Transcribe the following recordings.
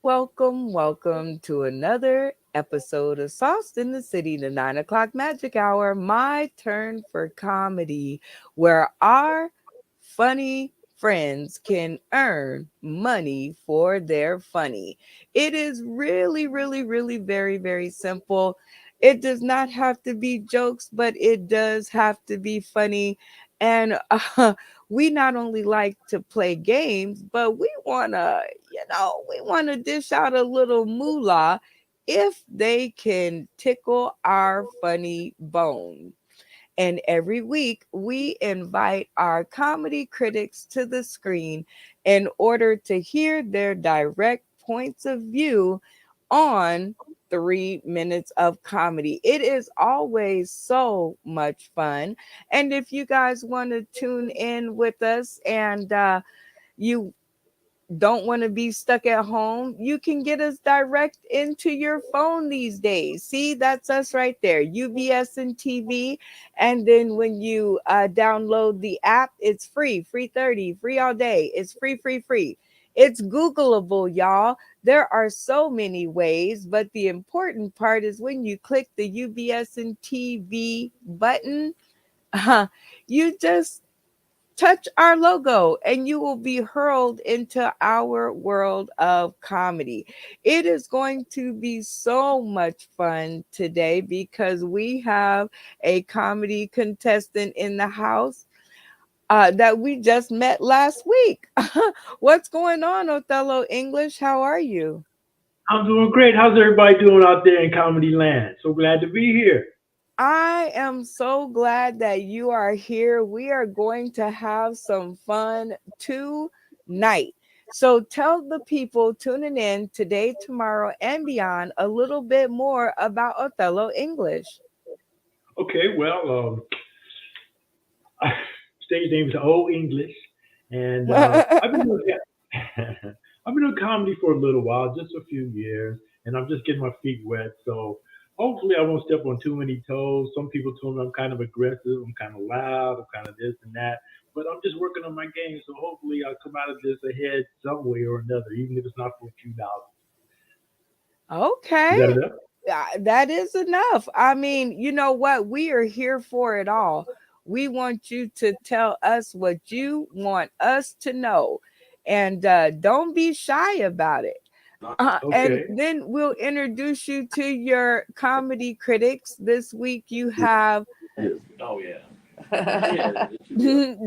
Welcome to another episode of Sauced in the City, the 9 o'clock magic hour. My turn for comedy, where our funny friends can earn money for their funny. It is really very simple. It does not have to be jokes, but it does have to be funny. And we not only like to play games, but we want to dish out a little moolah if they can tickle our funny bone. And every week, we invite our comedy critics to the screen in order to hear their direct points of view on 3 minutes of comedy. It is always so much fun. And if you guys want to tune in with us and you don't want to be stuck at home, you can get us direct into your phone these days. See, that's us right there, UBS and TV. And then when you download the app, it's free 30, free all day. It's free. It's Googleable, y'all. There are so many ways, but the important part is when you click the UBS and TV button, you just touch our logo and you will be hurled into our world of comedy. It is going to be so much fun today because we have a comedy contestant in the house that we just met last week. What's going on, Othello English? How are you? I'm doing great. How's everybody doing out there in comedy land? So glad to be here. I am so glad that you are here. We are going to have some fun tonight. So tell the people tuning in today, tomorrow, and beyond a little bit more about Othello English. Okay, well, stage name is Old English, and I've been doing I've been doing comedy for a little while, just a few years, and I'm just getting my feet wet. So hopefully, I won't step on too many toes. Some people told me I'm kind of aggressive, I'm kind of loud, I'm kind of this and that. But I'm just working on my game, so hopefully I'll come out of this ahead some way or another, even if it's not for a few dollars. Okay. Is that enough? That is enough. I mean, you know what? We are here for it all. We want you to tell us what you want us to know. And don't be shy about it. And Okay. then we'll introduce you to your comedy critics. This week you have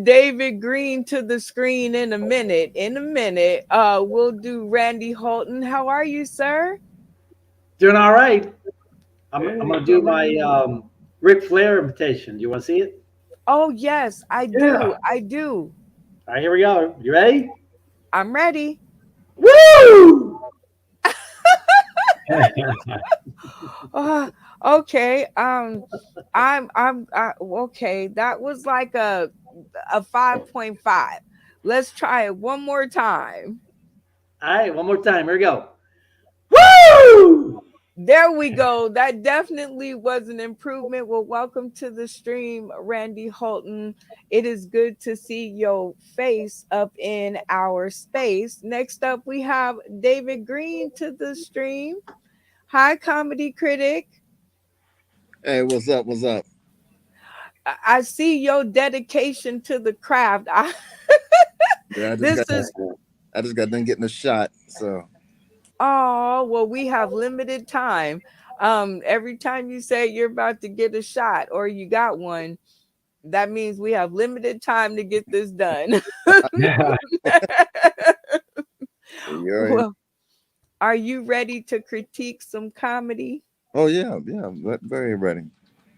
David Green to the screen in a minute. In a minute, we'll do Randy Holton. How are you, sir? Doing all right. I'm Hey, gonna what's do up, my Randy? Ric Flair imitation. Do you want to see it? Oh, yes, I Yeah. do. I do. All right, here we go. You ready? I'm ready. Woo! Uh, okay. Okay. That was like a 5.5. Let's try it one more time. All right, one more time. Here we go. Woo! There we go. That definitely was an improvement. Well, welcome to the stream, Randy Holton. It is good to see your face up in our space. Next up, we have David Green to the stream. Hi, comedy critic. Hey, what's up? What's up? I see your dedication to the craft. Yeah, This is I just got done getting a shot. So Oh, well, we have limited time. Every time you say you're about to get a shot or you got one, that means we have limited time to get this done. you're Well, are you ready to critique some comedy? oh yeah, very ready.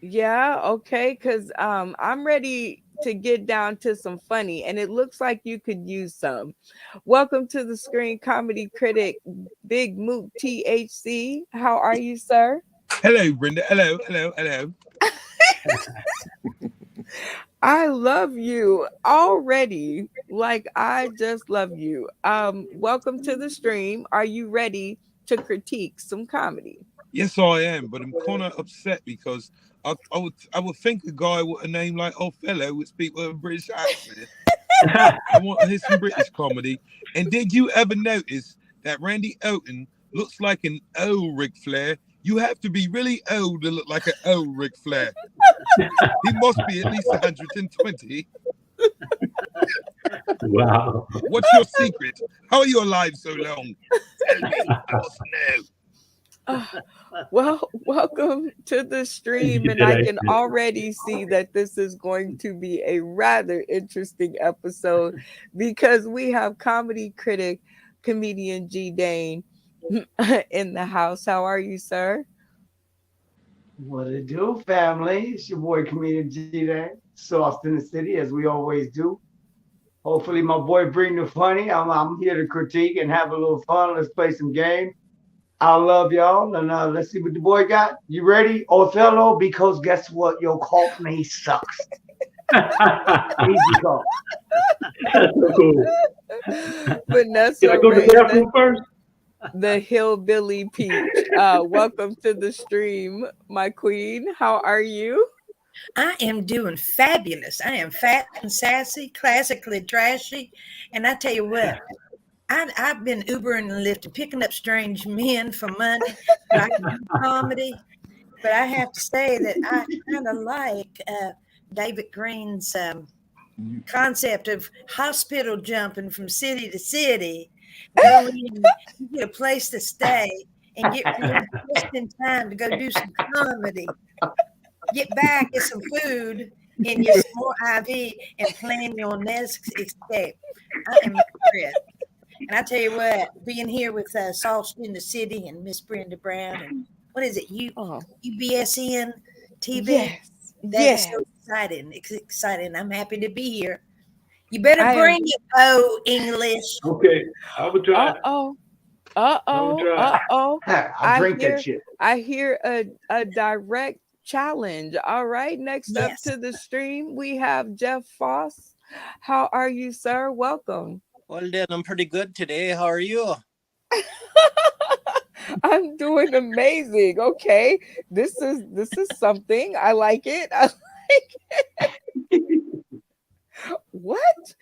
Yeah, okay, because I'm ready to get down to some funny, and it looks like you could use some. Welcome to the screen comedy critic, Big Moot THC. How are you, sir? Hello, Brenda. Hello. I love you already. Like I just love you. Welcome to the stream. Are you ready to critique some comedy? Yes, I am, but I'm kind of upset because I would think a guy with a name like Othello would speak with a British accent. I want to hear some British comedy. And did you ever notice that Randy Orton looks like an old Ric Flair. You have to be really old to look like an old Ric Flair. He must be at least 120. Wow. What's your secret? How are you alive so long? Tell me. I must know. Well, welcome to the stream, and That I can accent. already see that this is going to be a rather interesting episode because we have comedy critic, comedian G. Dane in the house. How are you, sir? What it do, family? It's your boy, comedian G Day. Sauce in the city, as we always do. Hopefully, my boy bring the funny. I'm here to critique and have a little fun. Let's play some game. I love y'all, and let's see what the boy got. You ready, Othello? Because guess what? Your Cockney sucks. Easy call. That's so cool. Can I Vanessa go to Ray, the bathroom first? the hillbilly peach. Welcome to the stream, my queen. How are you? I am doing fabulous. I am fat and sassy, classically trashy. And I tell you what, I've been Ubering and lifting, picking up strange men for money so I can do comedy. But I have to say that I kind of like David Green's concept of hospital jumping from city to city, go in, get a place to stay, and get released just in time to go do some comedy. Get back, get some food, and your more IV, and plan your next escape. I am Chris. And I tell you what, being here with Sauce in the City and Miss Brenda Brown and what is it, Oh, UBSN TV? yes, That is yes. so exciting. It's exciting. I'm happy to be here. You better I am. bring it, oh, English. Okay, I will try. Uh-oh. I will Uh-oh. try. Uh-oh. I I drink that hear shit. I hear a direct challenge. All right. Next up Yes. to the stream, we have Jeff Foss. How are you, sir? Welcome. Well, then I'm pretty good today. How are you? I'm doing amazing. Okay. This is something. I like it. I like it. What?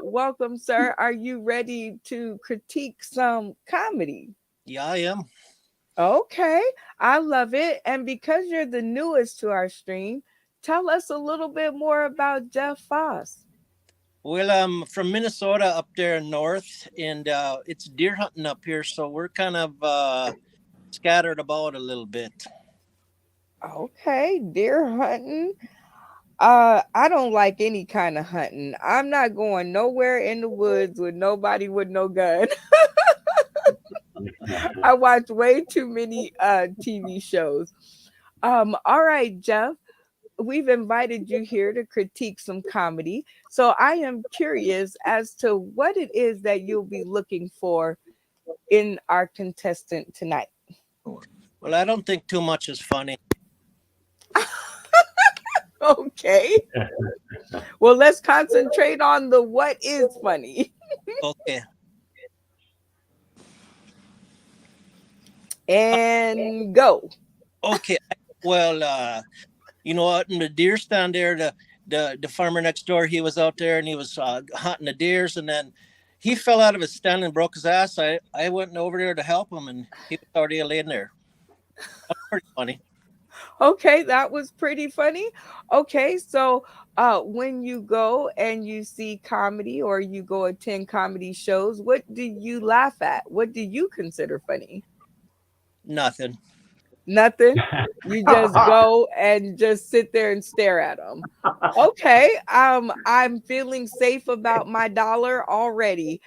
Welcome, sir. Are you ready to critique some comedy? Yeah, I am. Okay, I love it. And because you're the newest to our stream, tell us a little bit more about Jeff Foss. Well, I'm from Minnesota up there north, and it's deer hunting up here, so we're kind of scattered about a little bit. Okay, deer hunting. I don't like any kind of hunting. I'm not going nowhere in the woods with nobody with no gun. I watch way too many TV shows. All right, Jeff. We've invited you here to critique some comedy. So I am curious as to what it is that you'll be looking for in our contestant tonight. Well, I don't think too much is funny. Okay. Well, let's concentrate on the what is funny. Okay. And go. Okay. Well, you know what? In the deer stand there, the farmer next door, he was out there and he was hunting the deers, and then he fell out of his stand and broke his ass. I went over there to help him, and he was already laying there. That's pretty funny. Okay, that was pretty funny. Okay, so when you go and you see comedy or you go attend comedy shows, what do you laugh at? What do you consider funny? Nothing. Nothing. You just go and just sit there and stare at them. Okay. I'm feeling safe about my dollar already.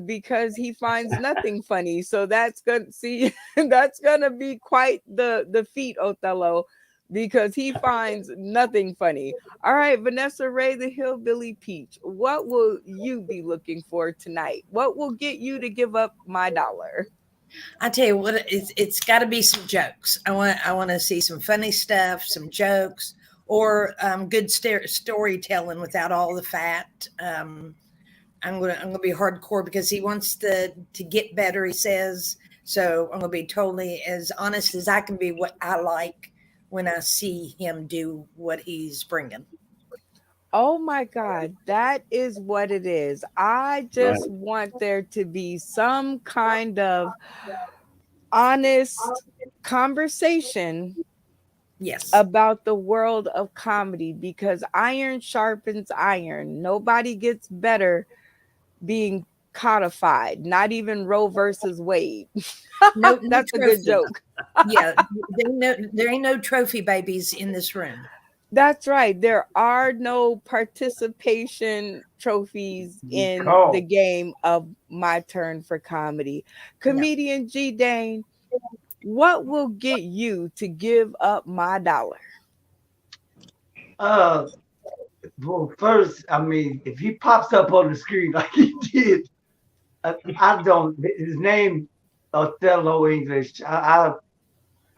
Because he finds nothing funny. So that's gonna see that's gonna be quite the feat, Othello, because he finds nothing funny. All right, Vanessa Ray, the hillbilly peach. What will you be looking for tonight? What will get you to give up my dollar? I tell you what, it's got to be some jokes. I want to see some funny stuff, some jokes, or good storytelling without all the fat. I'm gonna be hardcore because he wants to get better. He says so. I'm gonna be totally as honest as I can be. What I like when I see him do what he's bringing. Oh my God, that is what it is. I Right. just want there to be some kind of honest conversation Yes. about the world of comedy because iron sharpens iron. Nobody gets better being codified, not even Roe versus Wade. No, no That's a good trophies. joke. Yeah, there ain't no trophy babies in this room. That's right. There are no participation trophies in the Oh, game of my turn for comedy. No. Comedian G Dane, what will get you to give up my dollar? uh, well, first, I mean, if he pops up on the screen like he did, I don't. His name, Othello English.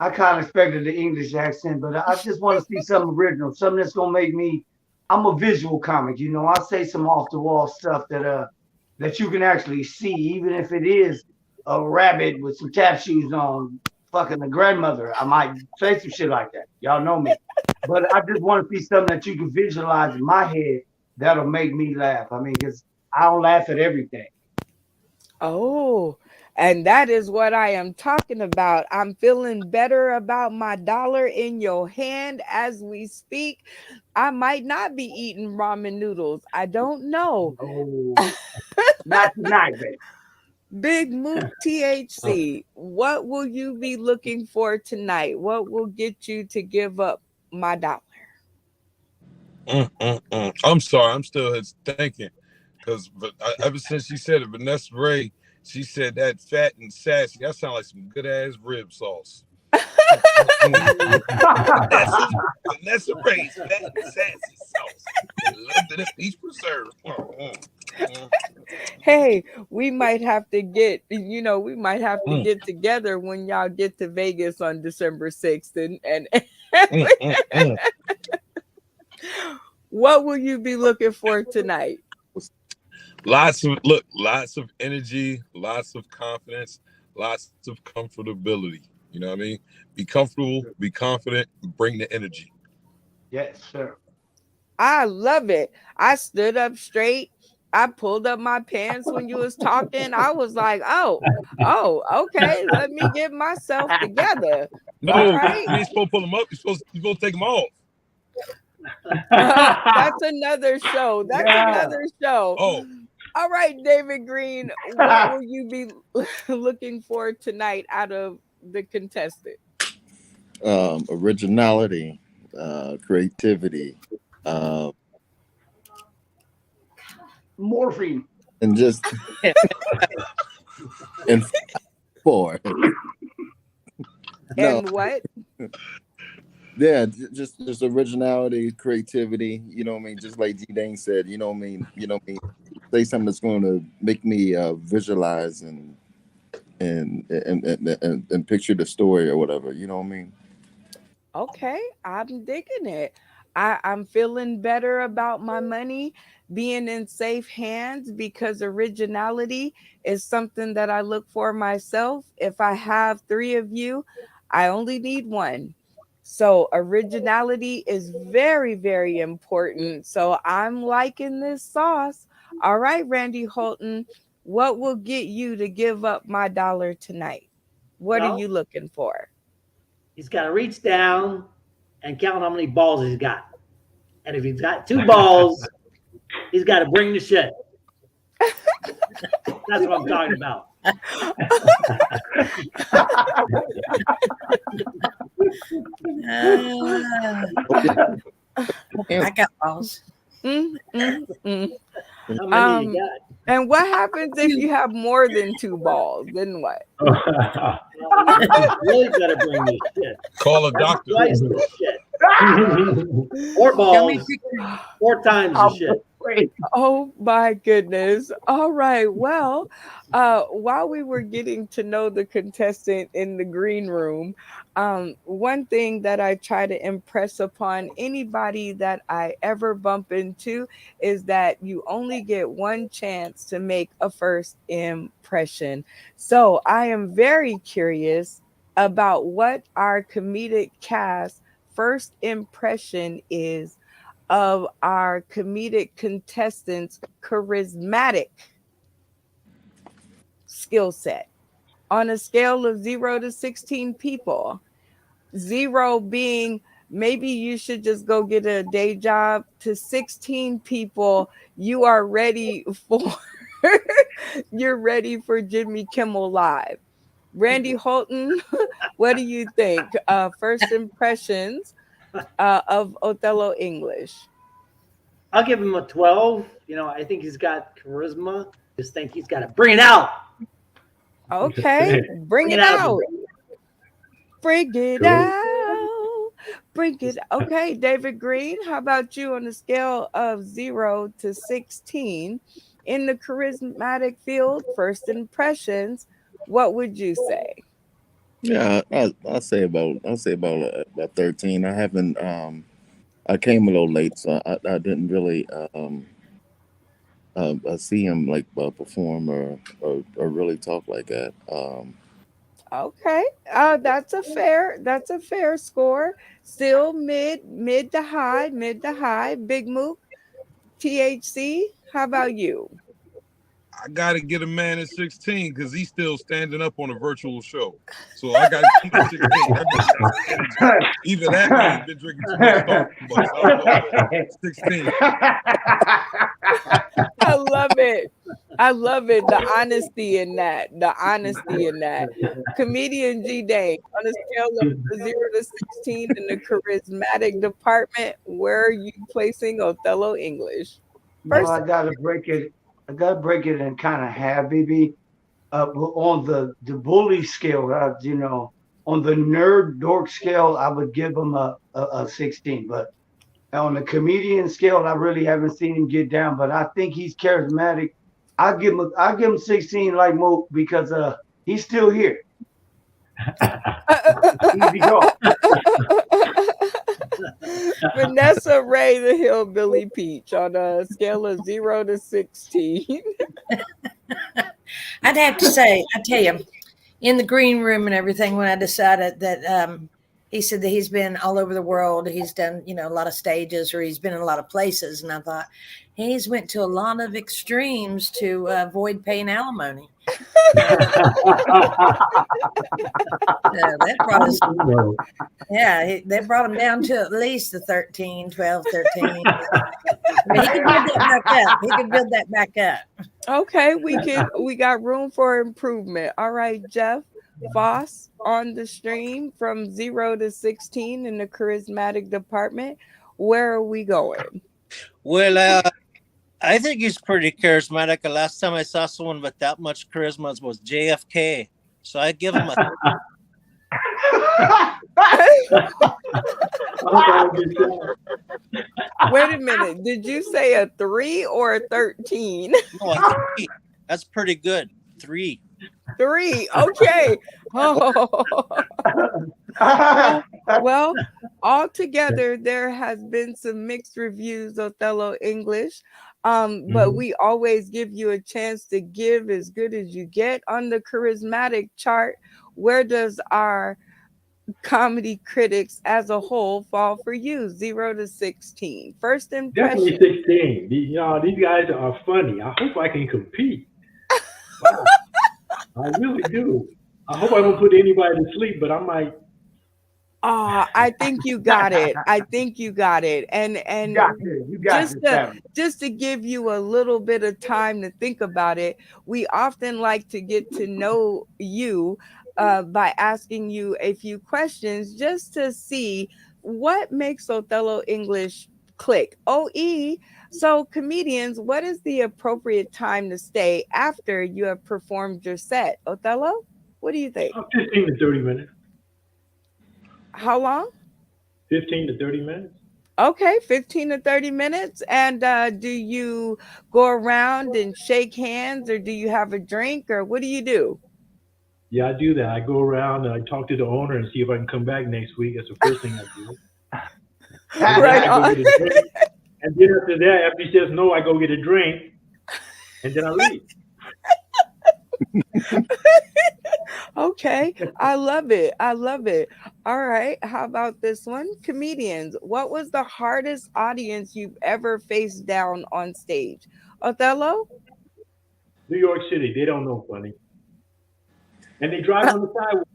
I kind of expected the English accent, but I just want to see something original, something that's gonna make me. I'm a visual comic, you know. I say some off the wall stuff that you can actually see, even if it is a rabbit with some tap shoes on, fucking a grandmother. I might say some shit like that. Y'all know me, but I just want to see something that you can visualize in my head that'll make me laugh. I mean, because I don't laugh at everything. Oh, and that is what I am talking about. I'm feeling better about my dollar in your hand as we speak. I might not be eating ramen noodles. I don't know. Oh, not tonight, baby. Big Mook Oh, THC, what will you be looking for tonight? What will get you to give up my dollar? I'm sorry, I'm still thinking because ever since she said it, Vanessa Ray, she said that fat and sassy. That sounds like some good ass rib sauce. Mm-mm-mm. Vanessa's Vanessa Ray's fat and sassy sauce, a little bit of peach preserve. Hey, we might have to we might have to Mm, get together when y'all get to Vegas on December 6th and mm, mm, mm. what will you be looking for tonight? Lots of energy, lots of confidence, lots of comfortability. You know what I mean? Be comfortable, be confident, bring the energy. Yes, sir. I love it. I stood up straight. I pulled up my pants when you was talking. I was like, oh, okay. Let me get myself together. All No, right. you ain't supposed to pull them up. You're supposed to take them off. That's another show. That's Yeah. another show. Oh, All right, David Green, what will you be looking for tonight out of the contestant? Originality, creativity, uh, Morphine. and just and four. No, And what? yeah, just originality, creativity. You know what I mean? Just like G Dane said. You know what I mean? You know what I mean? Say something that's going to make me visualize and picture the story or whatever. You know what I mean? Okay, I'm digging it. I'm feeling better about my money being in safe hands because originality is something that I look for myself. If I have three of you, I only need one. So originality is very, very important. So I'm liking this sauce. All right, Randy Holton, what will get you to give up my dollar tonight? What are Well, you looking for? he's got to reach down and count how many balls he's got. And if he's got two balls, he's got to bring the shit. That's what I'm talking about. Uh, And, I got balls. Mm, mm, mm. How many you Um, got? and what happens if you have more than two balls? Then what? Well, you really better bring the shit. call a That's doctor. twice the shit. Four Show me a balls, picture. four times the shit. Oh my goodness. All right. Well, while we were getting to know the contestant in the green room, one thing that I try to impress upon anybody that I ever bump into is that you only get one chance to make a first impression. So I am very curious about what our comedic cast first impression is of our comedic contestants' charismatic skill set on a scale of 0 to 16 people? 0 being maybe you should just go get a day job, to 16 people, you are ready for you're ready for Jimmy Kimmel Live. Randy Holton, what do you think? First impressions of Othello English. I'll give him a 12. I think he's got charisma. Just think he's got to bring it out. Okay, bring it out. Bring it Cool. out. Bring it. Okay, David Green, how about you on a scale of 0 to 16 in the charismatic field? First impressions, what would you say? Yeah, I'll say about 13. I haven't I came a little late, so I didn't really see him like perform or really talk like that. Okay, that's a fair score. Still mid to high, Big Mook, THC. How about you? I gotta get a man at 16 because he's still standing up on a virtual show. So I got 16. Either that or he's been drinking too much Starbucks. I don't know, 16. I love it. The honesty in that. Comedian G Day, on a scale of 0 to 16 in the charismatic department, where are you placing Othello English? First, I gotta break it in kind of half, baby. On the bully scale, on the nerd dork scale, I would give him a 16. But on the comedian scale, I really haven't seen him get down. But I think he's charismatic. I give him 16 like Mo, because he's still here. Easy go. Vanessa Ray, the Hillbilly Peach, on a scale of 0 to 16. I'd have to say, I tell you, in the green room and everything, when I decided that he said that he's been all over the world, he's done, a lot of stages, or he's been in a lot of places, and I thought he's went to a lot of extremes to avoid paying alimony. That brought us, that brought him down to at least the 13, 12, 13. He could build that back up. Okay, we got room for improvement. All right, Jeff Voss on the stream from 0 to 16 in the charismatic department. Where are we going? Well, I think he's pretty charismatic. The last time I saw someone with that much charisma was JFK. So I give him a. Wait a minute. Did you say a 3 or a 13? No, I think that's pretty good. 3. 3. Okay. Oh. Well, altogether, there has been some mixed reviews, Othello English. But we always give you a chance to give as good as you get on the charismatic chart. Where does our comedy critics as a whole fall for you? 0 to 16. First impression. Definitely 16. These guys are funny. I hope I can compete. Wow. I really do. I hope I don't put anybody to sleep, but I might. I think you got it. And you got just to give you a little bit of time to think about it, we often like to get to know you by asking you a few questions just to see what makes Othello English click. OE. So comedians, what is the appropriate time to stay after you have performed your set? Othello, what do you think? 15 to 30 minutes. How long? 15 to 30 minutes. Okay, 15 to 30 minutes. And do you go around and shake hands, or do you have a drink, or what do you do? Yeah, I do that. I go around and I talk to the owner and see if I can come back next week. That's the first thing I do. Right on. And then after that, after he says no, I go get a drink, and then I leave. Okay, I love it. All right. How about this one? Comedians. What was the hardest audience you've ever faced down on stage? Othello? New York City, they don't know funny, and they drive on the sidewalk.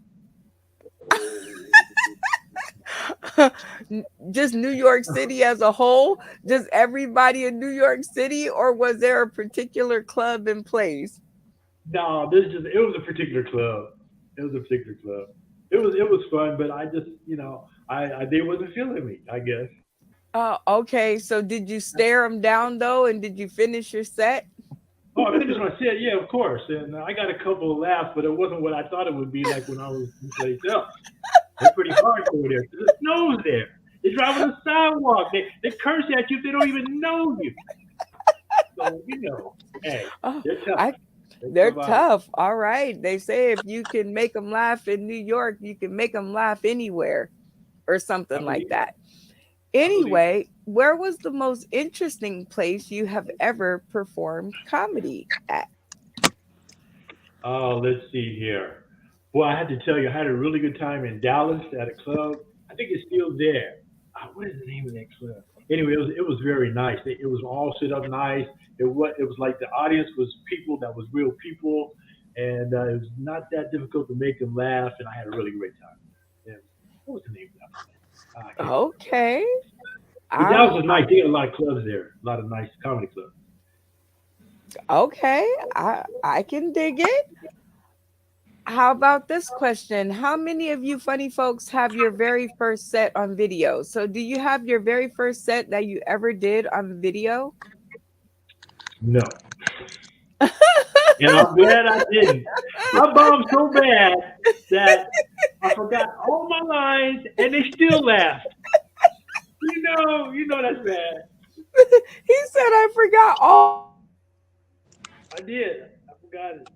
Just New York City as a whole? Just everybody in New York City? Or was there a particular club in place? No, this just it was a particular club. It was a particular club. It was fun, but I just I they wasn't feeling me. I guess. Okay. So did you stare them down though? And did you finish your set? Oh, I finished my set, yeah, of course, and I got a couple of laughs, but it wasn't what I thought it would be like when I was someplace else. They're pretty hardcore there. The snow's there. They drive on the sidewalk. They curse at you if they don't even know you. So hey, Oh, they're tough. I They they're survive. tough. All right. They say if you can make them laugh in New York, you can make them laugh anywhere or I something like believe it. that. I believe it. Anyway, where was the most interesting place you have ever performed comedy at? Oh, let's see here. Well, I had to tell you, I had a really good time in Dallas at a club. I think it's still there. What is the name of that club? Anyway, it was very nice. It was all set up nice. It was like the audience was people that was real people, and it was not that difficult to make them laugh. And I had a really great time. And what was the name of that place? I can't remember. Okay. But Dallas I, was nice. They had a lot of clubs there, a lot of nice comedy clubs. okay. I can dig it. How about this question? How many of you funny folks have your very first set on video? So do you have your very first set that you ever did on video? No, and I'm glad I didn't. I bombed so bad that I forgot all my lines, and they still laughed. That's bad. He said I forgot all. I did. I forgot it.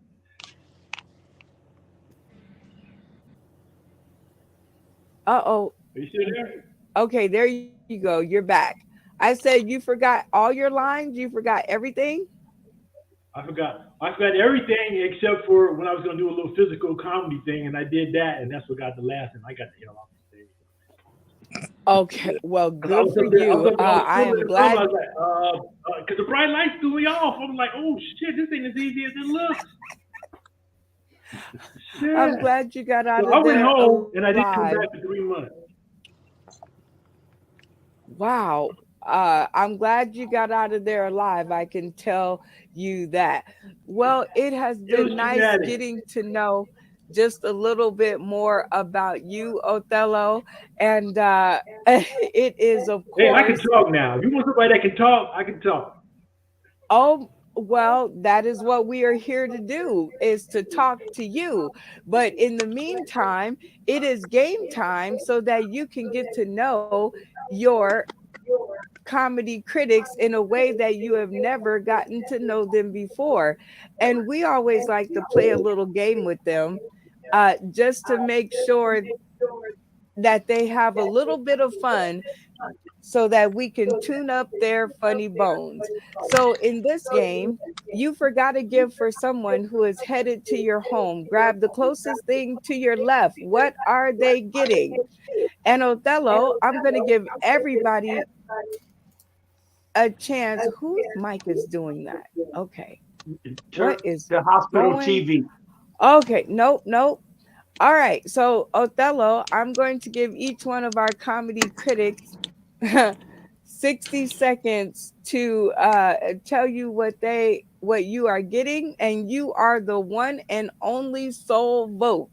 Uh-oh. Are you still there? Okay, there you go. You're back. I said you forgot all your lines, you forgot everything. I forgot. I forgot everything except for when I was going to do a little physical comedy thing, and I did that, and that's what got the laugh, and I got the hell off the stage. Okay, well, 'Cause I good was for up there, I you. was up there, I was I filming am in front of, I glad. was like, because the bright lights threw me off. I was like, oh shit, this ain't as easy as it looks. I'm Shit. glad you got out So I of went there home, and I didn't come alive. back for 3 months. Wow. I'm glad you got out of there alive. I can tell you that. Well, it has It was been nice traumatic. getting to know just a little bit more about you, Othello. And it is, of Hey, I can course, talk now. If you want somebody that can talk, I can talk. oh, well, that is what we are here to do, is to talk to you. But in the meantime, it is game time so that you can get to know your comedy critics in a way that you have never gotten to know them before. And we always like to play a little game with them, just to make sure that they have a little bit of fun so that we can tune up their funny bones. So in this game, you forgot a gift for someone who is headed to your home. Grab the closest thing to your left. What are they getting? And Othello, I'm going to give everybody a chance. Whose mic is doing that? Okay. What is The hospital going? TV. Okay. Nope. Nope. All right. So, Othello, I'm going to give each one of our comedy critics 60 seconds to tell you what you are getting, and you are the one and only sole vote.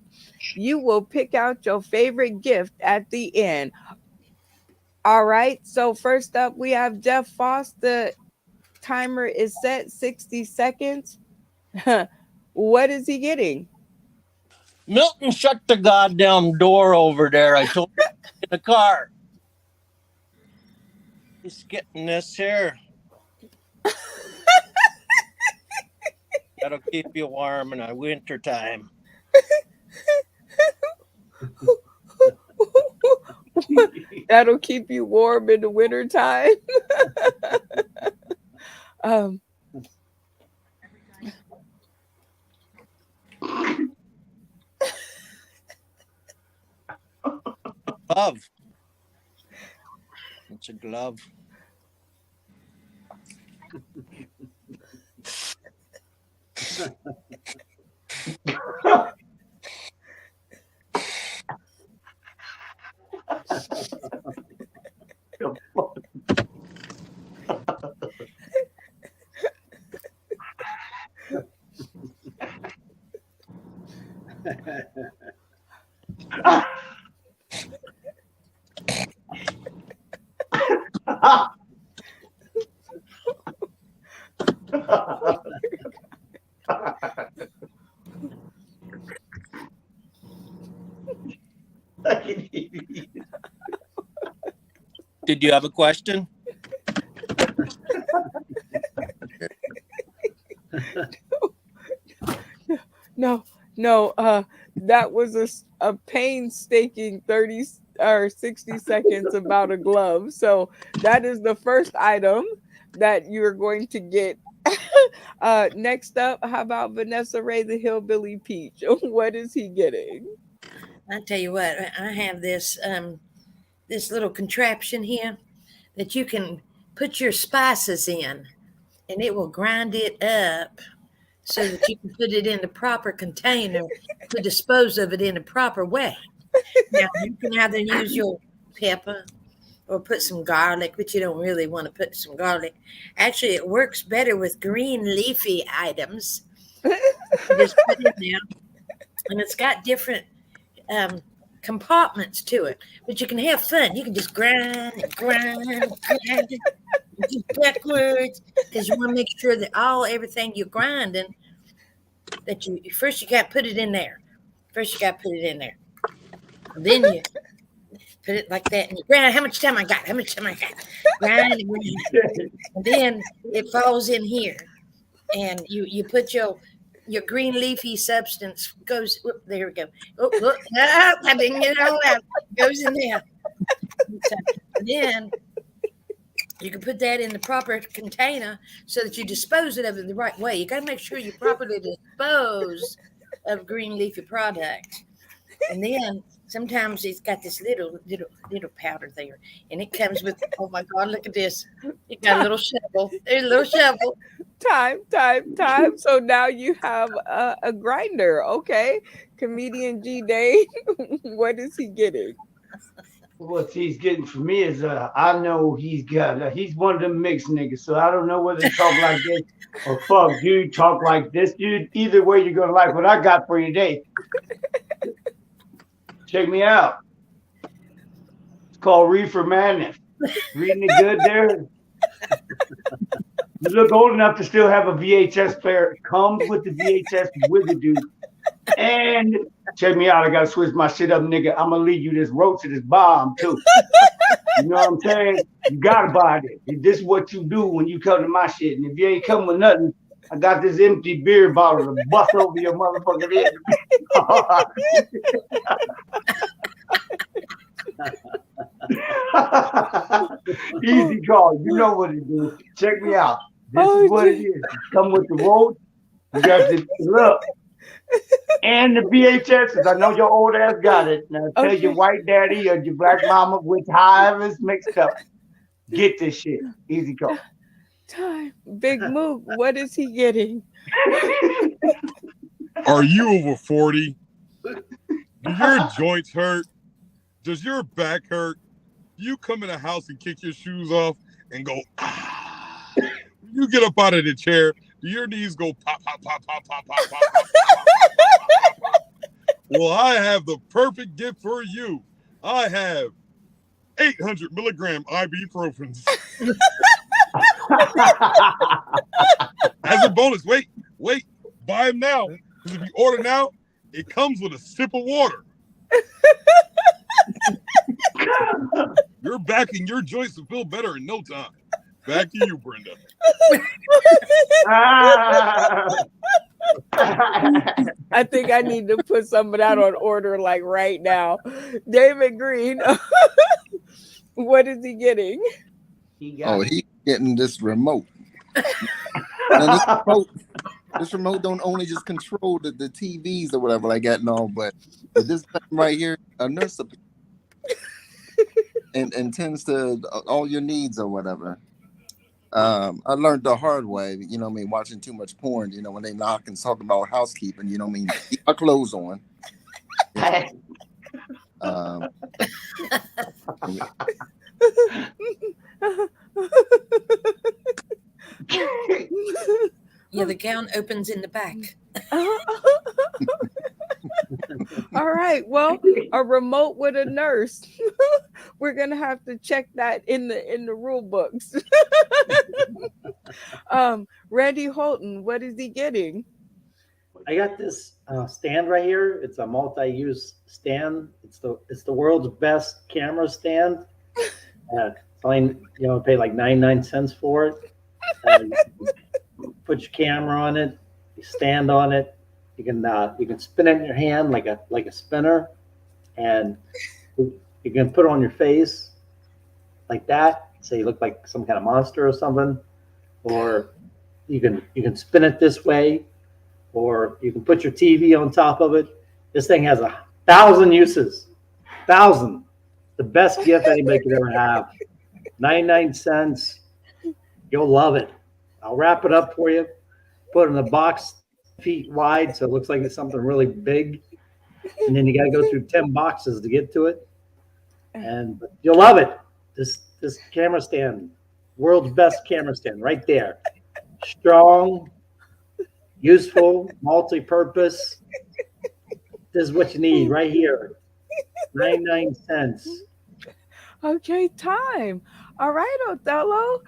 You will pick out your favorite gift at the end. All right. So first up, we have Jeff Foss. The timer is set 60 seconds. What is he getting? Milton, shut the goddamn door over there. I told you in the car. He's getting this here. That'll keep you warm in the winter time. That'll keep you warm in the wintertime. um, glove. It's a glove. Did you have a question? No, that was a painstaking 30 or 60 seconds about a glove. So that is the first item that you're going to get. Next up, how about Vanessa Ray, the Hillbilly Peach? What is he getting? I tell you what, I have this little contraption here that you can put your spices in, and it will grind it up so that you can put it in the proper container to dispose of it in a proper way. Now, you can either use your pepper or put some garlic, but you don't really want to put some garlic. Actually, it works better with green leafy items. You just put it in there, and it's got different compartments to it, but you can have fun. You can just grind and grind and grind it just backwards, because you want to make sure that everything you're grinding, that you first you got to put it in there. First you got to put it in there. Then you put it like that, and you grind. How much time I got? Grind and grind. And then it falls in here, and you put your green leafy substance goes. Whoop, there we go. I didn't get it all out. Goes in there. And then you can put that in the proper container so that you dispose of it the right way. You got to make sure you properly dispose of green leafy product. And then sometimes it's got this little powder there, and it comes with. Oh my God! Look at this! It got a little shovel. There's a little shovel. Time. So now you have a grinder. Okay, comedian G Day. What is he getting? What he's getting from me is I know he's one of them mixed niggas, so I don't know whether to talk like this or fuck dude talk like this. Dude, either way you're gonna like what I got for you today. Check me out. It's called Reefer Madness. Reading it good there. You look old enough to still have a VHS player. It comes with the VHS with it, dude. And check me out. I gotta switch my shit up, nigga. I'm gonna leave you this roach to this bomb too. You know what I'm saying? You gotta buy it. This is what you do when you come to my shit. And if you ain't come with nothing, I got this empty beer bottle to bust over your motherfucking head. Easy call. You know what to do. Check me out. This is what it is. Come with the road. You got the look. And the VHS, I know your old ass got it. Now tell your white daddy or your black mama, which however it's mixed up. Get this shit. Easy call. Time. Big Mook, what is he getting? Are you over 40? Do your joints hurt? Does your back hurt? You come in the house and kick your shoes off and go, ah. You get up out of the chair, do your knees go pop, pop, pop, pop, pop, pop, pop, pop, pop, pop, pop. Well, I have the perfect gift for you. I have 800 milligram ibuprofens. As a bonus, wait, buy them now. Because if you order now, it comes with a sip of water. Your back and your joints will feel better in no time. Back to you, Brenda. I think I need to put some of that on order like right now. David Green, what is he getting? He's getting this remote. This remote don't only just control the TVs or whatever like that, no, but this thing right here, a nurse. and tends to all your needs or whatever. I learned the hard way, watching too much porn, when they knock and talk about housekeeping, keep my clothes on. You know, um, Yeah, the gown opens in the back. All right. Well, a remote with a nurse. We're gonna have to check that in the rule books. Randy Holton, what is he getting? I got this stand right here. It's a multi-use stand. It's the world's best camera stand. It's only pay like 99 cents for it. You put your camera on it. You stand on it. You can spin it in your hand like a spinner, and you can put it on your face like that. So you look like some kind of monster or something, or you can spin it this way, or you can put your TV on top of it. This thing has 1,000 uses. 1,000. The best gift anybody could ever have. 99 cents. You'll love it. I'll wrap it up for you. Put it in a box feet wide so it looks like it's something really big. And then you got to go through 10 boxes to get to it. But you'll love it. This camera stand, world's best camera stand right there. Strong, useful, multi-purpose. This is what you need right here. 99 cents. Okay, time. All right, Othello.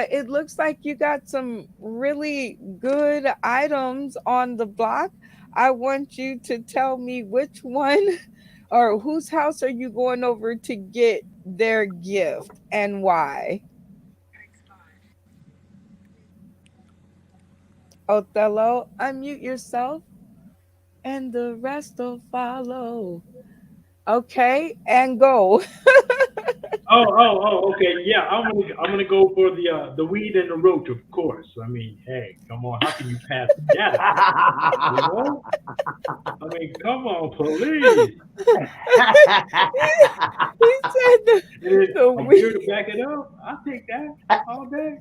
It looks like you got some really good items on the block. I want you to tell me which one or whose house are you going over to get their gift and why? Othello, unmute yourself and the rest will follow. Okay, and go. Okay. Yeah, I'm gonna go for the weed and the roach, of course. I mean, hey, come on, how can you pass that up? You know? I mean, come on, please. He said And the a beer weed. to back it up. I'll take that all day.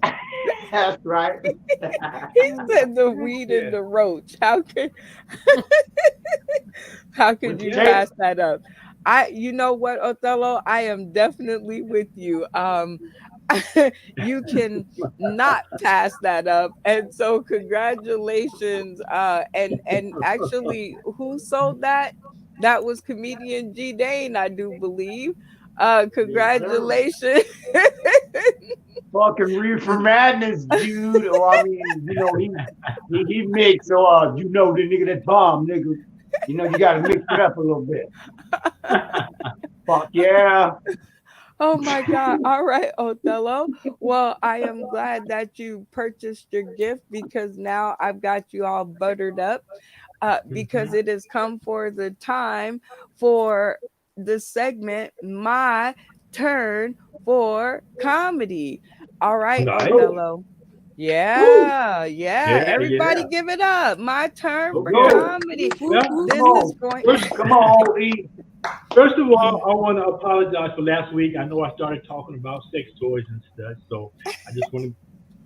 That's right. He said the weed and Yeah. the roach. How could What's you that? pass that up? You know what, Othello, I am definitely with you. You can not pass that up, and so congratulations. And actually, who sold that? That was comedian G Dane, I do believe. Yes, sir. Congratulations. Fucking reefer madness, dude. Oh, I mean, he makes the nigga that bomb, nigga. You gotta mix it up a little bit. Fuck yeah. Oh my God. All right, Othello. Well, I am glad that you purchased your gift because now I've got you all buttered up because Mhm. it has come for the time for the segment, My Turn for Comedy. All right, Nice. Othello. Woo. Yeah, yeah. Yeah, Everybody yeah. give it up. My turn for Okay. Go. comedy. Whoop, Well, whoop, Come This whoop. is on. going. Come on, E. first of all, I want to apologize for last week. I know I started talking about sex toys and stuff, so I just want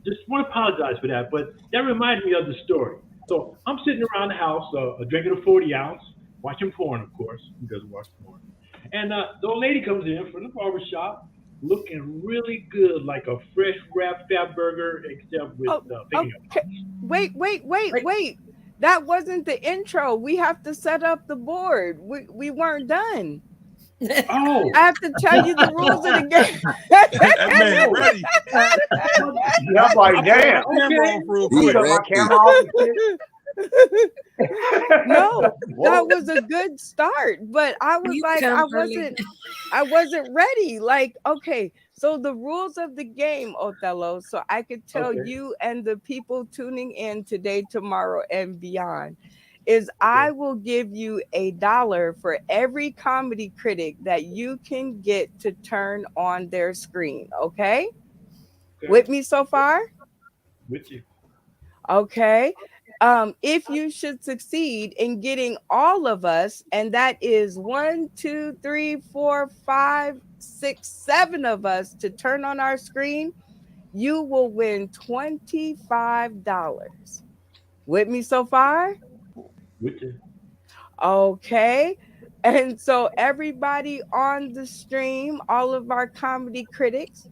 to apologize for that. But that reminded me of the story. So I'm sitting around the house, drinking a 40 ounce, watching porn, of course. Who doesn't watch porn? And the old lady comes in from the barber shop, looking really good, like a fresh wrapped fat burger, except with Oh, fingernail okay. Wait. That wasn't the intro. We have to set up the board. We weren't done. I polish. have to tell you the rules of the game. That man Oh, ready. oh, Yeah, I'm like, Turn my damn. camera okay. off real He You quick. cut my ready. camera off and shit. No, that Whoa. was a good start, but I was You like, come early. I wasn't ready. Like, okay, so the rules of the game, Othello, so I could tell Okay. you and the people tuning in today, tomorrow, and beyond, is Okay. I will give you $1 for every comedy critic that you can get to turn on their screen. Okay, Okay. with me so far? With you. Okay. If you should succeed in getting all of us, and that is 1, 2, 3, 4, 5, 6, 7 of us to turn on our screen, you will win $25. With me so far? With you. Okay. And so, everybody on the stream, all of our comedy critics,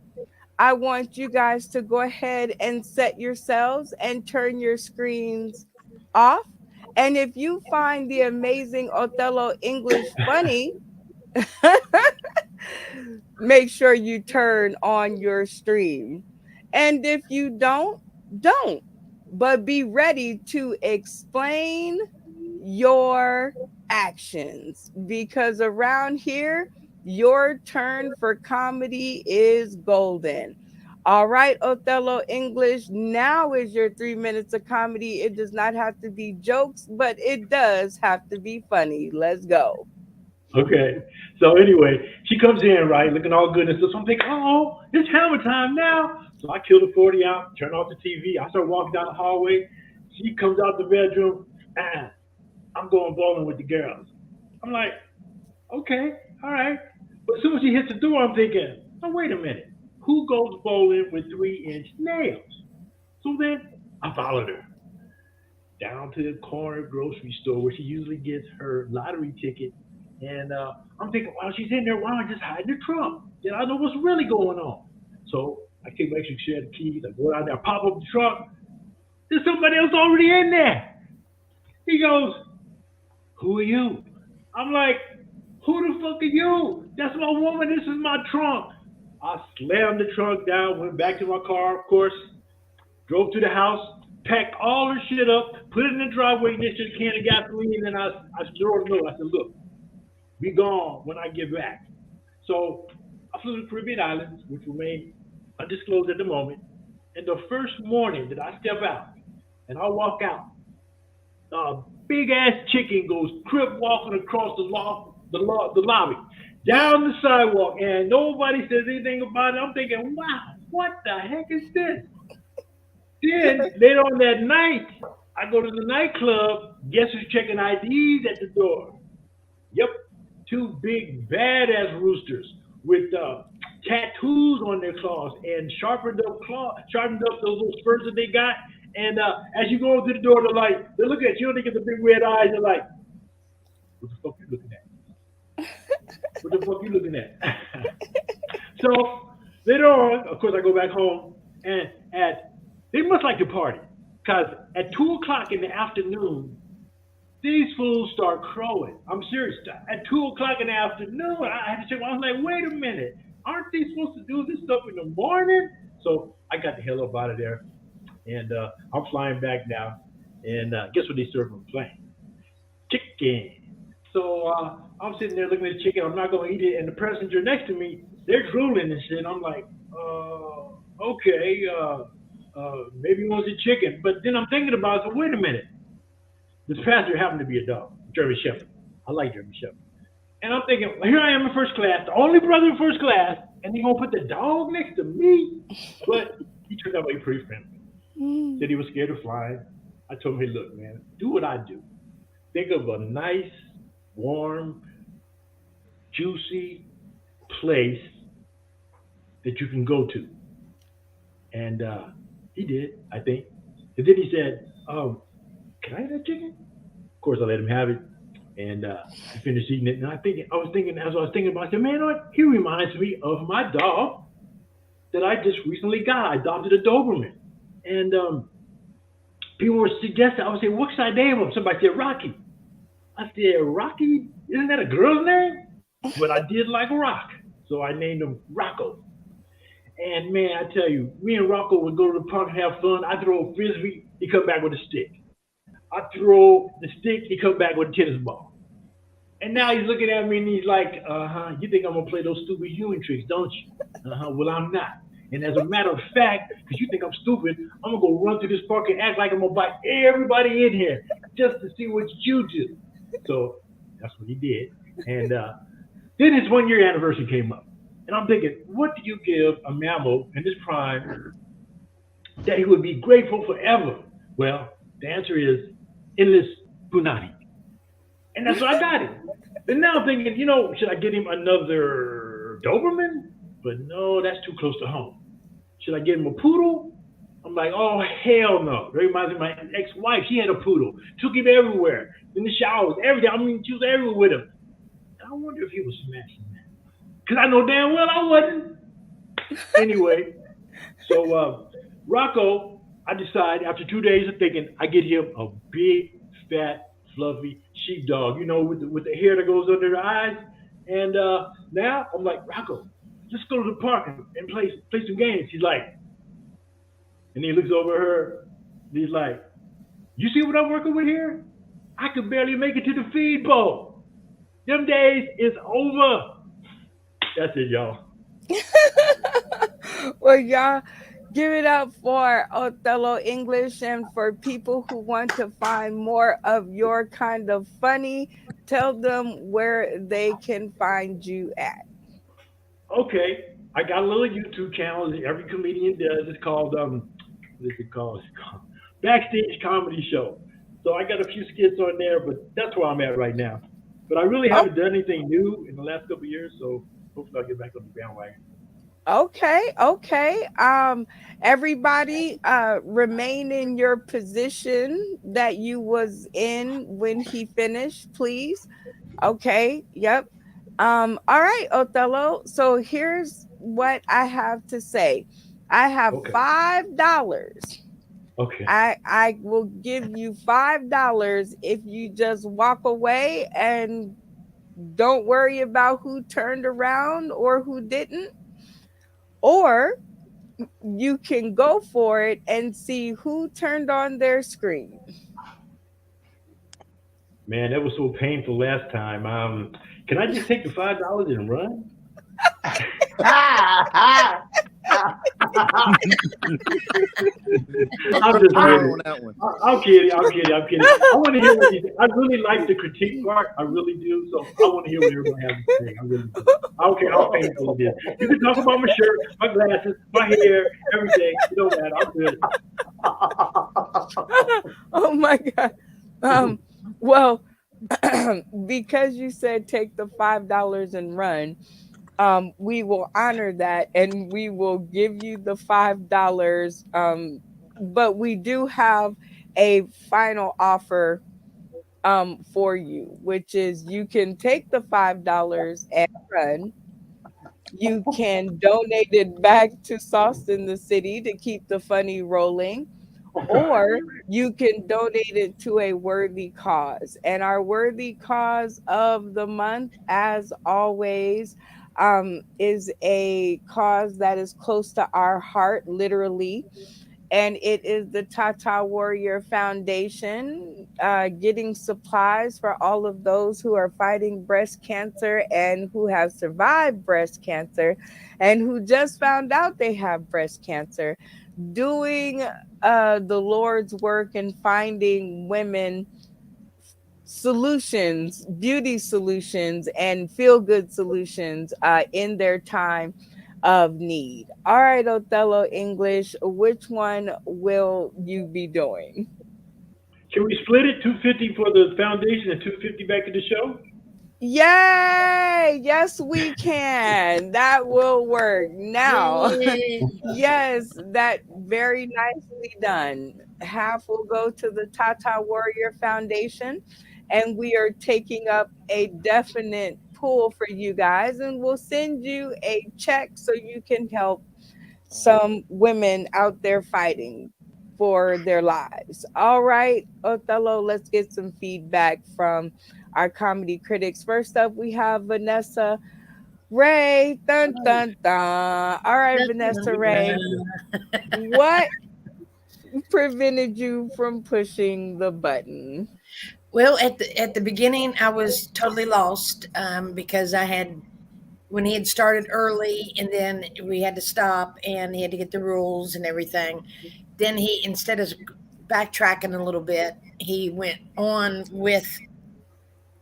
I want you guys to go ahead and set yourselves and turn your screens off. And if you find the amazing Othello English funny, make sure you turn on your stream. And if you don't. But be ready to explain your actions because around here, your turn for comedy is golden. All right, Othello English, now is your 3 minutes of comedy. It does not have to be jokes, but it does have to be funny. Let's go. Okay. So anyway, she comes in, right, looking all good and stuff. So I'm thinking, oh, it's hammer time now. So I kill the 40 out, turn off the TV. I start walking down the hallway. She comes out the bedroom. I'm going bowling with the girls. I'm like, okay, all right. But as soon as she hits the door, I'm thinking, oh, wait a minute. Who goes bowling with 3-inch nails? So then I followed her down to the corner grocery store where she usually gets her lottery ticket. And I'm thinking, while she's in there, why don't I just hide in the trunk? Then I know what's really going on. So I take my extra share of the keys. I go down there, pop up the trunk. There's somebody else already in there. He goes, who are you? I'm like, who the fuck are you? That's my woman. This is my trunk. I slammed the trunk down, went back to my car, of course, drove to the house, packed all her shit up, put it in the driveway next to the can of gasoline, and I threw her a note. I said, look, be gone when I get back. So I flew to the Caribbean Islands, which remain undisclosed at the moment. And the first morning that I step out and I walk out, a big ass chicken goes crip walking across the lobby, down the sidewalk, and nobody says anything about it. I'm thinking, wow, what the heck is this? Then later on that night, I go to the nightclub. Guess who's checking IDs at the door? Yep, two big badass roosters with tattoos on their claws and sharpened up those little spurs that they got. And as you go to the door, they're looking at you. They get the big red eyes. They're like, "What the fuck you looking at? What the fuck you looking at?" So later on, of course, I go back home, and they must like to party, because at 2 o'clock in the afternoon, these fools start crowing. I'm serious. At 2 o'clock in the afternoon, I had to check. I was like, wait a minute. Aren't they supposed to do this stuff in the morning? So I got the hell up out of there. And I'm flying back now. And guess what they serve on the plane? Chicken. So I'm sitting there looking at the chicken. I'm not going to eat it. And the passenger next to me, they're drooling and shit. I'm like, okay, maybe he wants a chicken. But then I'm thinking about it. So wait a minute. This passenger happened to be a dog, German Shepherd. I like German Shepherd. And I'm thinking, well, here I am in first class, the only brother in first class, and they're going to put the dog next to me? But he turned out to be pretty friendly. Said he was scared of flying. I told him, hey, look, man, do what I do. Think of a nice, warm, juicy place that you can go to. And he did, I think. And then he said, can I have that chicken? Of course, I let him have it. And he finished eating it. And as I was thinking about it, I said, man, he reminds me of my dog that I just recently got. I adopted a Doberman. And people were suggesting, I would say, what should I name him? Somebody said, Rocky. I said, Rocky? Isn't that a girl's name? But I did like Rock. So I named him Rocco. And man, I tell you, me and Rocco would go to the park and have fun. I throw a frisbee, he come back with a stick. I throw the stick, he come back with a tennis ball. And now he's looking at me and he's like, you think I'm going to play those stupid human tricks, don't you? Well, I'm not. And as a matter of fact, because you think I'm stupid, I'm going to go run through this park and act like I'm going to bite everybody in here just to see what you do. So that's what he did. And then his 1-year anniversary came up. And I'm thinking, what do you give a mammal in his prime that he would be grateful forever? Well, The answer is endless punani. And that's what I got him. And now I'm thinking, should I get him another Doberman? But no, that's too close to home. Should I get him a poodle? I'm like, oh hell no. That reminds me of my ex-wife. She had a poodle. Took him everywhere. In the showers, everything. I mean, she was everywhere with him. I wonder if he was smashing that. Because I know damn well I wasn't. Anyway, so Rocco, I decide after 2 days of thinking, I get him a big, fat, fluffy sheepdog, with the hair that goes under the eyes. And now I'm like, Rocco, let's go to the park and play some games. He's like, and he looks over her. And he's like, you see what I'm working with here? I could barely make it to the feed bowl. Them days is over. That's it, y'all. Well, y'all give it up for Othello English, and for people who want to find more of your kind of funny, tell them where they can find you at. Okay, I got a little YouTube channel that every comedian does. It's called what is it called? It's called Backstage Comedy Show. So I got a few skits on there, but that's where I'm at right now. But I really Oh, haven't done anything new in the last couple of years, so hopefully I'll get back on the bandwagon. okay, okay. Everybody, remain in your position that you was in when he finished, please. Okay, yep. All right, Othello. So here's what I have to say. I have Okay, $5. okay. I will give you $5 if you just walk away and don't worry about who turned around or who didn't. Or you can go for it and see who turned on their screen. Man, that was so painful last time. Can I just take the $5 and run? I'll I'm throw just you kidding. on that one. I'm kidding. I'm kidding. I'm kidding. I want to hear what you think. I really like the critique part. I really do. So I want to hear what everybody has to say. I really do. I don't care how painful it is. You can talk about my shirt, my glasses, my hair, everything. It don't matter. I'm good. Oh my god. Um well, because you said take the $5 and run, we will honor that and we will give you the $5. But we do have a final offer for you, which is you can take the $5 and run. You can donate it back to Sauce in the City to keep the funny rolling, or you can donate it to a worthy cause. And our worthy cause of the month, as always, is a cause that is close to our heart, literally. And it is the Tata Warrior Foundation, getting supplies for all of those who are fighting breast cancer and who have survived breast cancer and who just found out they have breast cancer, doing the Lord's work and finding women solutions, beauty solutions, and feel good solutions in their time of need. All right, Othello English, which one will you be doing? Can we split it? 250 for the foundation and 250 back to the show? Yay! Yes, we can. That will work. Now, Yay. yes, that very nicely done. Half will go to the Tata Warrior Foundation, and we are taking up a definite pool for you guys, and we'll send you a check so you can help some women out there fighting for their lives. All right, Othello, let's get some feedback from our comedy critics. First up, we have Vanessa Ray. Dun dun dun. All right, Vanessa Ray, what prevented you from pushing the button? Well, at the beginning, I was totally lost because I had when he had started early, and then we had to stop, and he had to get the rules and everything. Then he, instead of backtracking a little bit, he went on with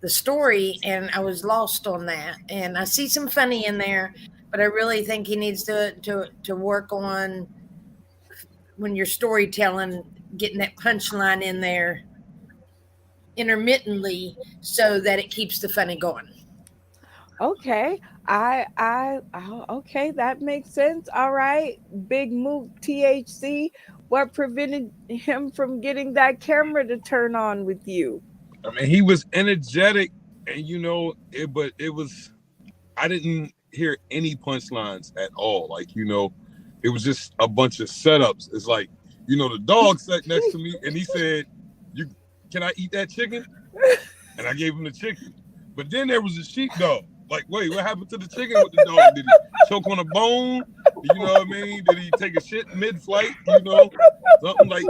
the story, and I was lost on that. And I see some funny in there, but I really think he needs to work on when you're storytelling, getting that punchline in there intermittently so that it keeps the funny going. Okay. Okay, that makes sense. All right. Big Mook THC. What prevented him from getting that camera to turn on with you? I mean, he was energetic, and but it was. I didn't hear any punchlines at all. Like, it was just a bunch of setups. It's like, the dog sat next to me, and he said, "You can I eat that chicken?" And I gave him the chicken. But then there was a sheepdog. Like, wait, what happened to the chicken with the dog? Did he choke on a bone? You know what I mean? Did he take a shit mid-flight? Something like,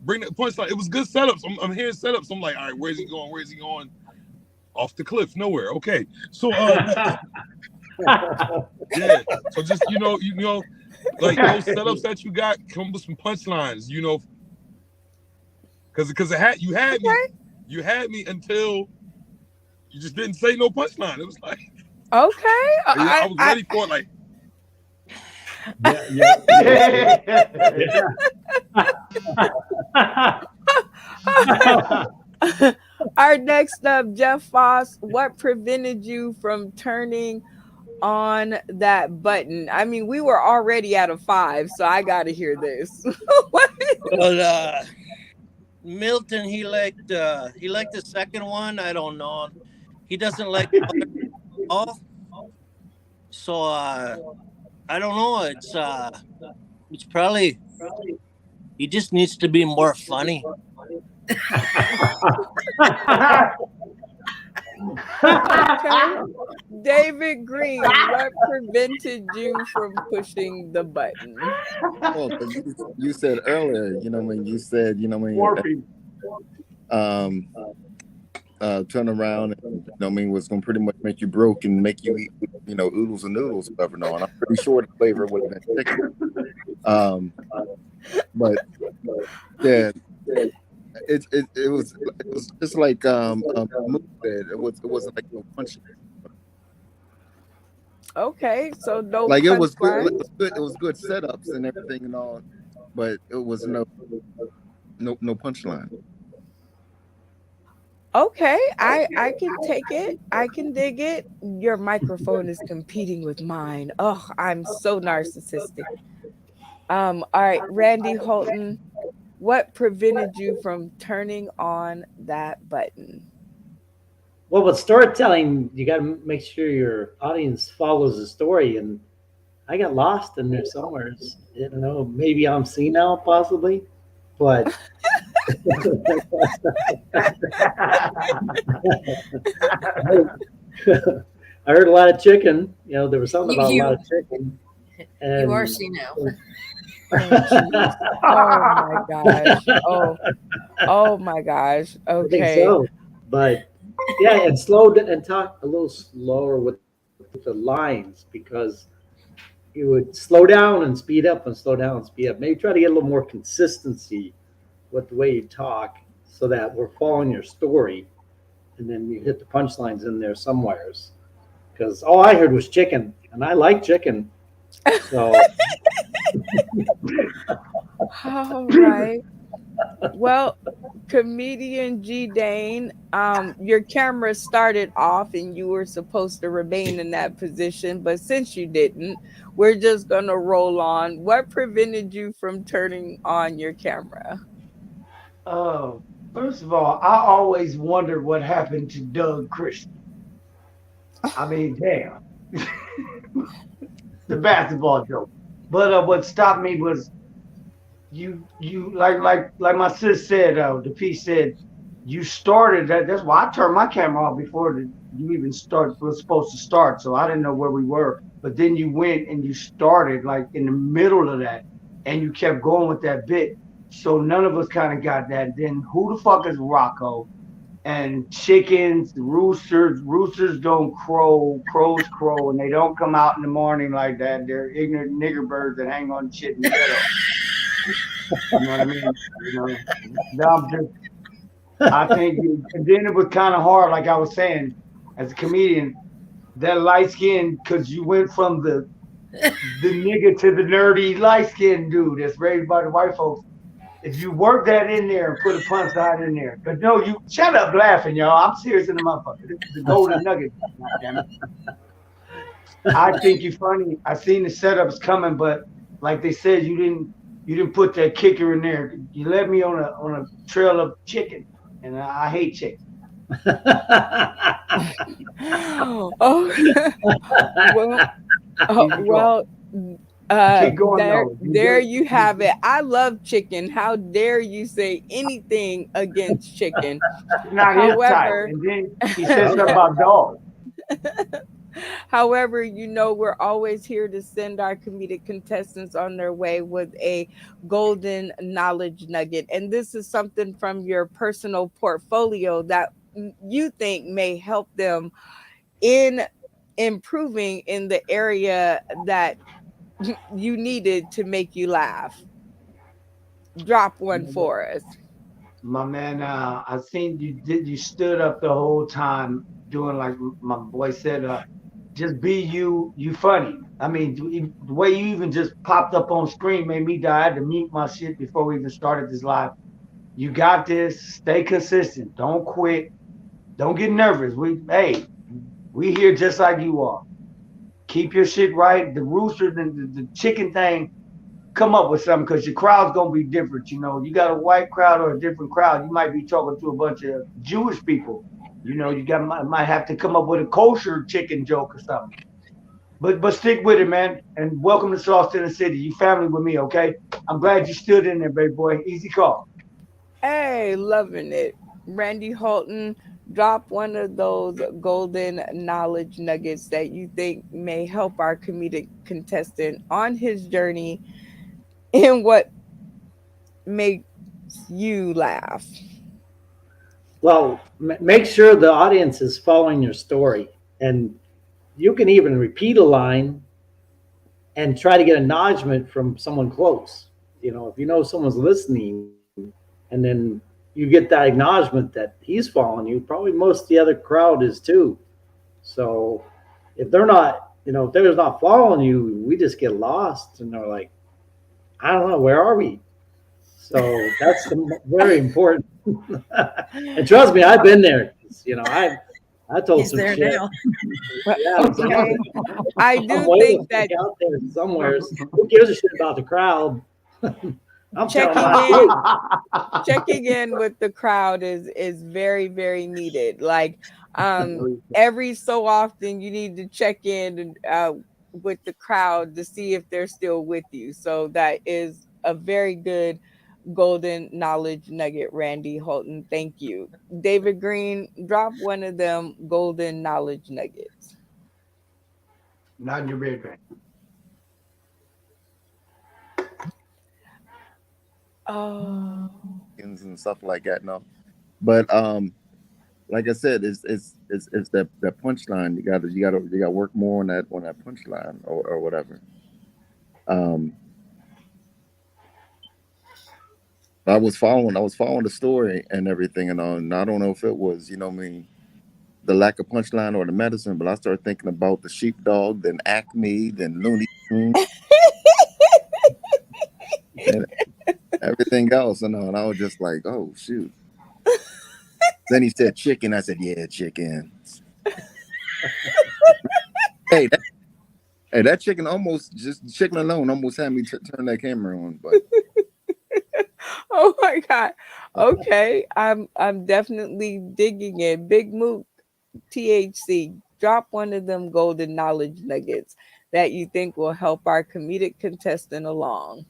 bring the punchline. It was good setups. I'm hearing setups. I'm like, all right, where's he going? Where's he going? Off the cliff, nowhere. Okay, so yeah. So just like those setups that you got, come with some punchlines. Because you had me until you just didn't say no punchline. It was like, okay, I was ready for it. Like, Our next up, Jeff Foss. What prevented you from turning on that button? I mean, we were already at a 5, so I got to hear this. Well, Milton, he liked the second one. I don't know. He doesn't like all. So I don't know. It's probably he just needs to be more funny. Okay. David Green, what prevented you from pushing the button? Well, 'cause you said earlier, when you said, turn around and was gonna pretty much make you broke and make you eat, oodles and noodles, whatever. No, and I'm pretty sure the flavor would have been chicken. But yeah, it was just like Mook said. It wasn't like no punching. Okay, so no. Like it was good. It was good setups and everything and all, but it was no punchline. Okay, I can take it. I can dig it. Your microphone is competing with mine. Oh, I'm so narcissistic. All right, Randy Holton, what prevented you from turning on that button? Well, with storytelling, you got to make sure your audience follows the story, and I got lost in there somewhere. I don't know, maybe I'm senile, possibly, but. I heard a lot of chicken. There was something about a lot of chicken. And you are senile. Oh my gosh. Oh my gosh. Okay. I think so. But yeah, and talk a little slower with the lines, because you would slow down and speed up and slow down and speed up. Maybe try to get a little more consistency with the way you talk so that we're following your story, and then you hit the punchlines in there somewheres. Because all I heard was chicken, and I like chicken. So all right. Well, comedian G Dane, your camera started off and you were supposed to remain in that position, but since you didn't, we're just gonna roll on. What prevented you from turning on your camera? First of all, I always wondered what happened to Doug Christian. I mean, damn. The basketball joke. But what stopped me was you like my sis said, the piece said, you started that. That's why I turned my camera off before you even was supposed to start. So I didn't know where we were. But then you went and you started like in the middle of that, and you kept going with that bit. So none of us kind of got that. Then who the fuck is Rocco? And chickens, roosters don't crow, crows crow, and they don't come out in the morning like that. They're ignorant nigger birds that hang on shit in the ghetto. You know what I mean? I think, and then it was kind of hard, like I was saying, as a comedian, that light skin, because you went from the the nigga to the nerdy light skinned dude that's raised by the white folks. If you work that in there and put a punchline in there, but no, you shut up laughing, y'all. I'm serious in the motherfucker. This is the golden nugget. God damn it. I think you're funny. I seen the setups coming, but like they said, you didn't put that kicker in there. You led me on a trail of chicken, and I hate chicken. Oh, well, oh, Easy call. well, Keep going there, though. You there good? you have it. I love chicken. How dare you say anything against chicken? It's not his type. However, And then he said something about dogs. however, we're always here to send our comedic contestants on their way with a golden knowledge nugget. And this is something from your personal portfolio that you think may help them in improving in the area that you needed to make you laugh. Drop one for us. My man, I seen you stood up the whole time doing like my boy said, just be you, you funny. I mean, the way you even just popped up on screen made me die. I had to mute my shit before we even started this live. You got this. Stay consistent. Don't quit. Don't get nervous. We here just like you are. Keep your shit right. The rooster and the chicken thing, come up with something because your crowd's gonna be different. You got a white crowd or a different crowd. You might be talking to a bunch of Jewish people. You might have to come up with a kosher chicken joke or something. But stick with it, man. And welcome to Sauce in the City. You family with me, okay? I'm glad you stood in there, baby boy. Easy call. Hey, loving it. Randy Holton, drop one of those golden knowledge nuggets that you think may help our comedic contestant on his journey in what makes you laugh. Well, make sure the audience is following your story, and you can even repeat a line and try to get acknowledgement from someone close. If you know someone's listening, and then you get that acknowledgement that he's following you, probably most of the other crowd is too. So if they're not, if they're not following you, we just get lost, and they're like, I don't know, where are we? So that's very important. And trust me, I've been there. I told He's some there shit. now. Yeah, Okay. I I'm do waiting think that out there somewhere. Who gives a shit about the crowd? I'm telling checking my in truth. checking in with the crowd is very, very needed. Like every so often you need to check in with the crowd to see if they're still with you. So that is a very good golden knowledge nugget, Randy Holton. Thank you. David Green, drop one of them golden knowledge nuggets. Not in your bed, man. Oh. And stuff like that. No, but like I said, it's that punchline. You got to work more on that punchline or whatever. Um, I was following the story and everything, and I don't know if it was the lack of punchline or the medicine, but I started thinking about the sheepdog, then Acme, then Looney Tunes, and everything else, and I was just like, oh shoot. Then he said chicken. I said, yeah, chicken. Hey, that chicken chicken alone almost had me turn that camera on. But Oh my god. Okay. I'm definitely digging it. Big Mook THC. Drop one of them golden knowledge nuggets that you think will help our comedic contestant along.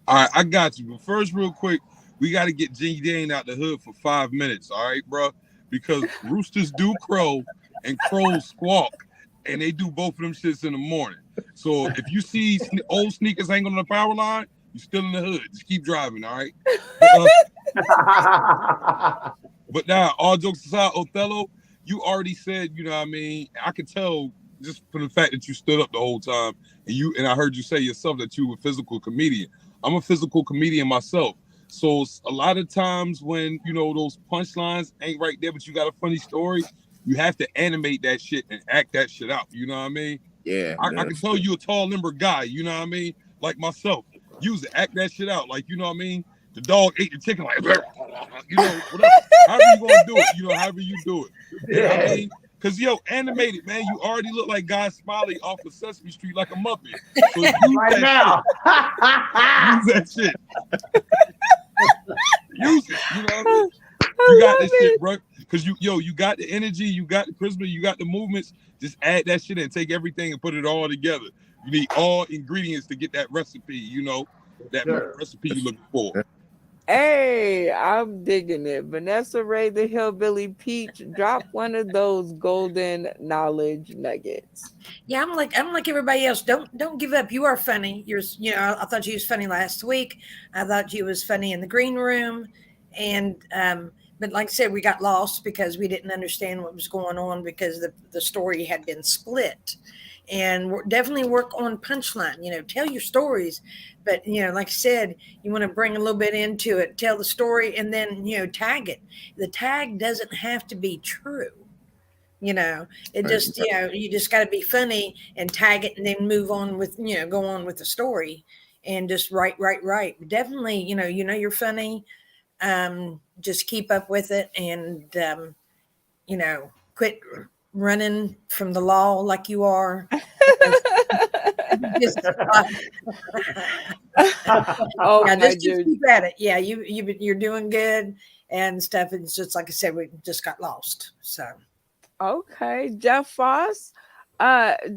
All right, I got you. But first, real quick, we got to get G Dane out the hood for 5 minutes. All right, bro? Because roosters do crow and crows squawk, and they do both of them shits in the morning. So if you see old sneakers hanging on the power line, you're still in the hood. Just keep driving, all right? But now, all jokes aside, Othello, you already said, you know what I mean? I could tell just from the fact that you stood up the whole time, and I heard you say yourself that you were a physical comedian. I'm a physical comedian myself. So a lot of times when, those punchlines ain't right there, but you got a funny story, you have to animate that shit and act that shit out. You know what I mean? Yeah, I yeah. can tell you a tall, limber guy. You know what I mean? Like myself. Use it. Act that shit out. Like, you know what I mean? The dog ate the chicken. Like, whatever. However you gonna do it. However you do it. You know what I Yeah. mean? Cause animated, man. You already look like Guy Smiley off of Sesame Street like a Muppet. So use Right that now. shit. Use that shit. Use it. You know what I mean? I You got love this shit, it. bro. Cause you got the energy, you got the charisma, you got the movements. Just add that shit and take everything and put it all together. You need all ingredients to get that recipe. That Sure. recipe you're looking for. Hey, I'm digging it. Vanessa Ray, the Hillbilly Peach, drop one of those golden knowledge nuggets. Yeah, I'm like everybody else. Don't give up. You are funny. I thought you was funny last week. I thought you was funny in the green room, and but like I said, we got lost because we didn't understand what was going on because the story had been split. And definitely work on punchline. Tell your stories, but like I said, you want to bring a little bit into it. Tell the story, and then tag it. The tag doesn't have to be true. It just you just got to be funny and tag it and then move on with go on with the story and just write. But definitely you're funny. Just keep up with it and quit running from the law like you are. Just, Oh yeah, my just dude. keep at it. Yeah, you're doing good and stuff. It's just like I said, we just got lost. So Okay, Jeff Foss,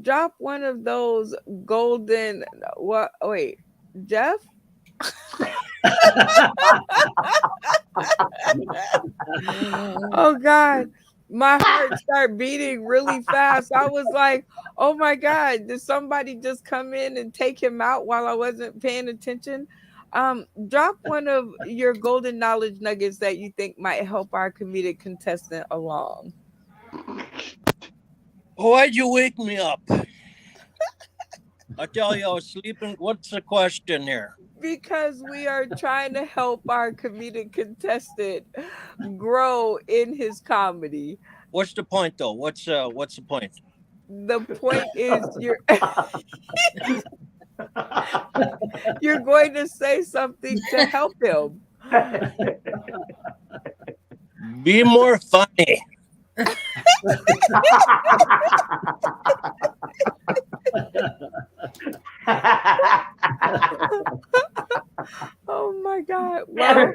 drop one of those golden. What? Wait, Jeff. Oh God, my heart started beating really fast. I was like, "Oh my God, did somebody just come in and take him out while I wasn't paying attention?" Drop one of your golden knowledge nuggets that you think might help our comedic contestant along. Why'd you wake me up? I tell you, I was sleeping. What's the question here? Because we are trying to help our comedic contestant grow in his comedy. What's the point, though? What's the point? The point is you're going to say something to help him. Be more funny. Oh my God. Well,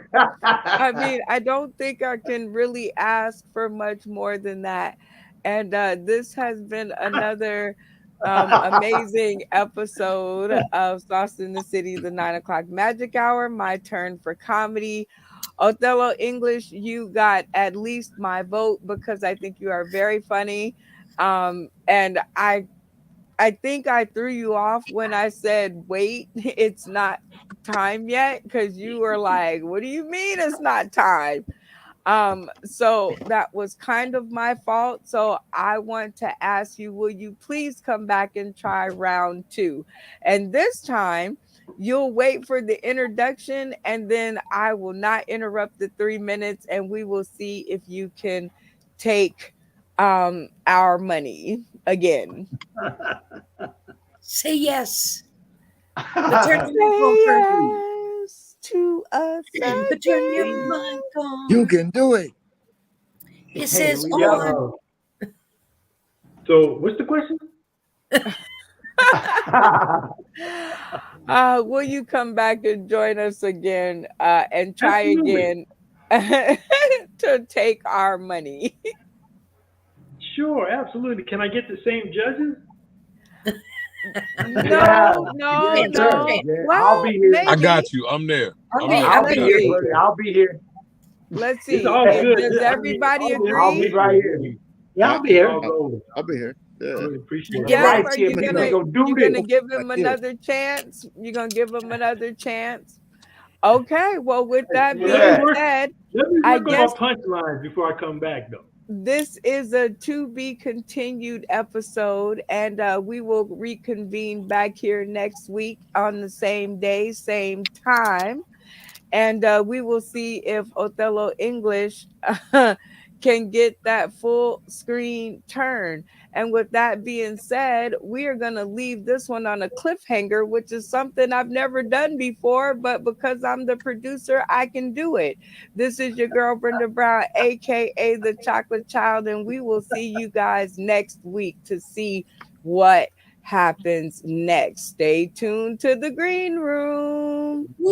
I mean, I don't think I can really ask for much more than that. And this has been another amazing episode of Sauce in the City, the 9 o'clock magic hour. My turn for comedy. Othello English, you got at least my vote because I think you are very funny. And I think I threw you off when I said, wait, it's not time yet. Cause you were like, what do you mean it's not time? So that was kind of my fault. So I want to ask you, will you please come back and try round two? And this time you'll wait for the introduction and then I will not interrupt the 3 minutes and we will see if you can take our money again. say yes. Say yes to us But turn your again. mic You on. can do it. It says we on. go. So, what's the question? Will you come back and join us again and try Absolutely. again to take our money? Sure, absolutely. Can I get the same judges? Yeah, No, yes, no. sir. no. Yeah, Well, I'll be here. I maybe. got you. I'm there. I'll be, I'll I'll be be here, here. buddy. I'll be here. Let's It's see. all good. Does everybody I'll be agree? right here. Yeah, I'll be It's here. all golden. I'll be here. I Yeah. really appreciate All it. Jeff, right, are kid, you we gonna gonna do you gonna this. give him Right here. another chance? You gonna give him another chance? Okay. Well, with that Well, let me being Yeah. work. said, Let me I work on my guess punchlines before I come back, though. this is a to be continued episode, and we will reconvene back here next week on the same day, same time. And we will see if Othello English can get that full screen turn. And with that being said, we are going to leave this one on a cliffhanger, which is something I've never done before, but because I'm the producer, I can do it. This is your girl, Brenda Brown, aka the Chocolate Child, and we will see you guys next week to see what happens next. Stay tuned to the green room.